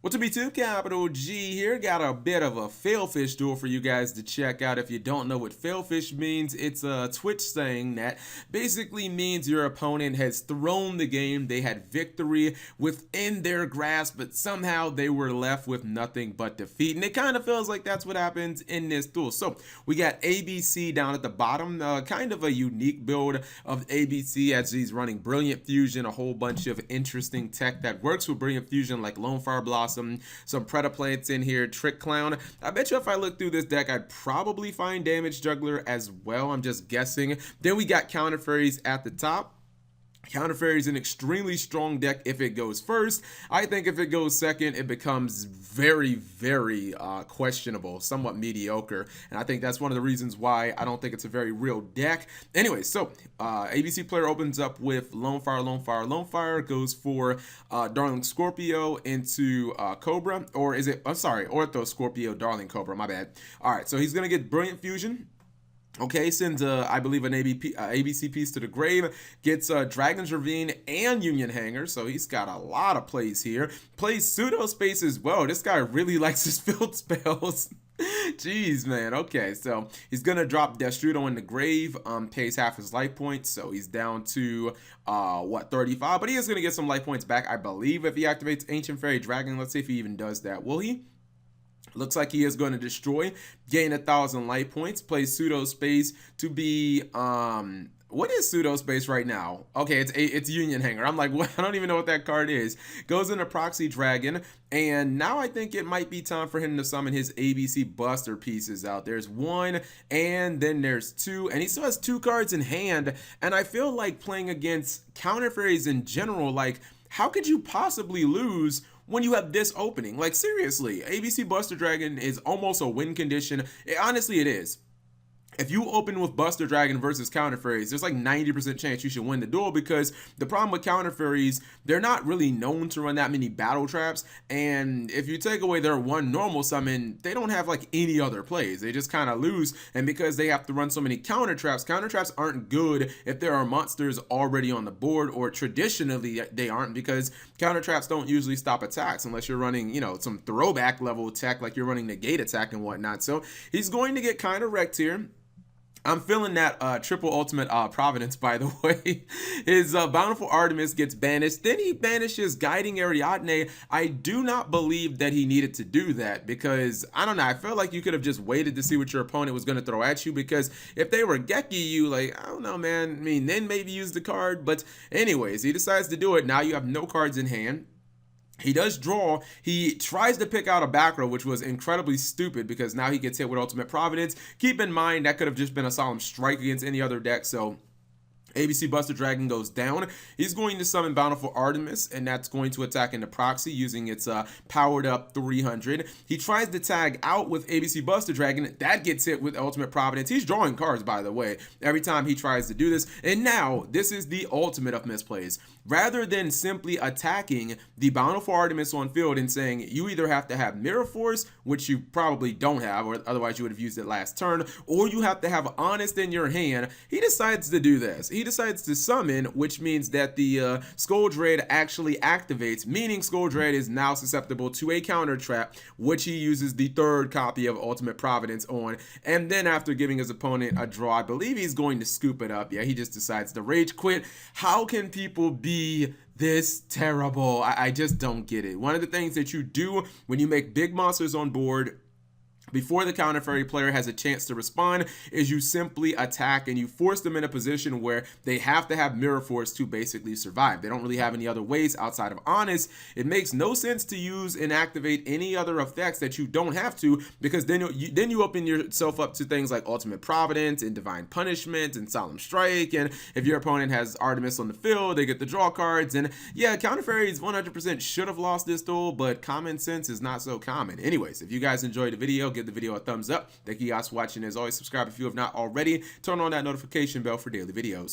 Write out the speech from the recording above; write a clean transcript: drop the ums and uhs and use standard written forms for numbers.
What's up, YouTube? Capital G here. Got a bit of a failfish duel for you guys to check out. If you don't know what failfish means, it's a Twitch saying that basically means your opponent has thrown the game. They had victory within their grasp, but somehow they were left with nothing but defeat. And it kind of feels like that's what happens in this duel. So we got ABC down at the bottom, kind of a unique build of ABC as he's running Brilliant Fusion, a whole bunch of interesting tech that works with Brilliant Fusion like Lone Fire Blossom, some Predaplates in here, Trick Clown. I bet you if I look through this deck, I'd probably find Damage Juggler as well. I'm just guessing. Then we got Counter Fairies at the top. Counter Fairy is an extremely strong deck if it goes first. I think if it goes second, it becomes very questionable, somewhat mediocre. And I think that's one of the reasons why I don't think it's a very real deck. Anyway, so ABC player opens up with Lone Fire, Lone Fire, Lone Fire, goes for Darling Scorpio into Cobra. Or is it, I'm sorry, Ortho Scorpio, Darling Cobra, my bad. All right, so he's going to get Brilliant Fusion. Okay, sends, I believe, an ABC piece to the grave, gets Dragon's Ravine and Union Hanger, so he's got a lot of plays here. Plays Pseudo Space as well. This guy really likes his field spells. Jeez, man. Okay, so he's going to drop Destrudo in the grave, pays half his life points, so he's down to, 35? But he is going to get some life points back, I believe, if he activates Ancient Fairy Dragon. Let's see if he even does that. Will he? Looks like he is going to destroy, gain 1,000 life points, play Pseudo Space to be, what is Pseudo Space right now? Okay, it's Union Hanger. I'm like, what? I don't even know what that card is. Goes into Proxy Dragon, and now I think it might be time for him to summon his ABC Buster pieces out. There's one, and then there's two, and he still has two cards in hand, and I feel like playing against Counter Fairies in general, like, how could you possibly lose when you have this opening? Like, seriously, ABC Buster Dragon is almost a win condition. Honestly, it is. If you open with Buster Dragon versus Counter Fairies, there's like 90% chance you should win the duel, because the problem with Counter Fairies, they're not really known to run that many battle traps, and if you take away their one normal summon, they don't have like any other plays. They just kind of lose, and because they have to run so many counter traps aren't good if there are monsters already on the board, or traditionally they aren't, because counter traps don't usually stop attacks unless you're running, you know, some throwback level tech like you're running negate attack and whatnot. So he's going to get kind of wrecked here. I'm feeling that triple ultimate Providence, by the way. His Bountiful Artemis gets banished. Then he banishes Guiding Ariadne. I do not believe that he needed to do that, because, I don't know, I felt like you could have just waited to see what your opponent was going to throw at you, because if they were Geki you, like, I don't know, man. I mean, then maybe use the card. But anyways, he decides to do it. Now you have no cards in hand. He does draw. He tries to pick out a back row, which was incredibly stupid, because now he gets hit with Ultimate Providence. Keep in mind, that could have just been a solemn strike against any other deck, so ABC Buster Dragon goes down. He's going to summon Bountiful Artemis, and that's going to attack into Proxy using its powered up 300. He tries to tag out with ABC Buster Dragon. That gets hit with Ultimate Providence. He's drawing cards, by the way, every time he tries to do this. And now, this is the ultimate of misplays. Rather than simply attacking the Bountiful Artemis on field and saying, you either have to have Mirror Force, which you probably don't have, or otherwise you would have used it last turn, or you have to have Honest in your hand, he decides to do this. He decides to summon, which means that the Skull Dread actually activates, meaning Skull Dread is now susceptible to a counter trap, which he uses the third copy of Ultimate Providence on. And then after giving his opponent a draw, I believe he's going to scoop it up. Yeah, he just decides to rage quit. How can people be this terrible? I just don't get it. One of the things that you do when you make big monsters on board before the Counter Fairy player has a chance to respond is you simply attack, and you force them in a position where they have to have Mirror Force to basically survive. They don't really have any other ways outside of Honest. It makes no sense to use and activate any other effects that you don't have to, because then you open yourself up to things like Ultimate Providence and Divine Punishment and Solemn Strike, and if your opponent has Artemis on the field, they get the draw cards. And yeah, Counter Fairies 100% should have lost this duel, but common sense is not so common. Anyways, if you guys enjoyed the video, give the video a thumbs up. Thank you guys for watching. As always, subscribe if you have not already. Turn on that notification bell for daily videos.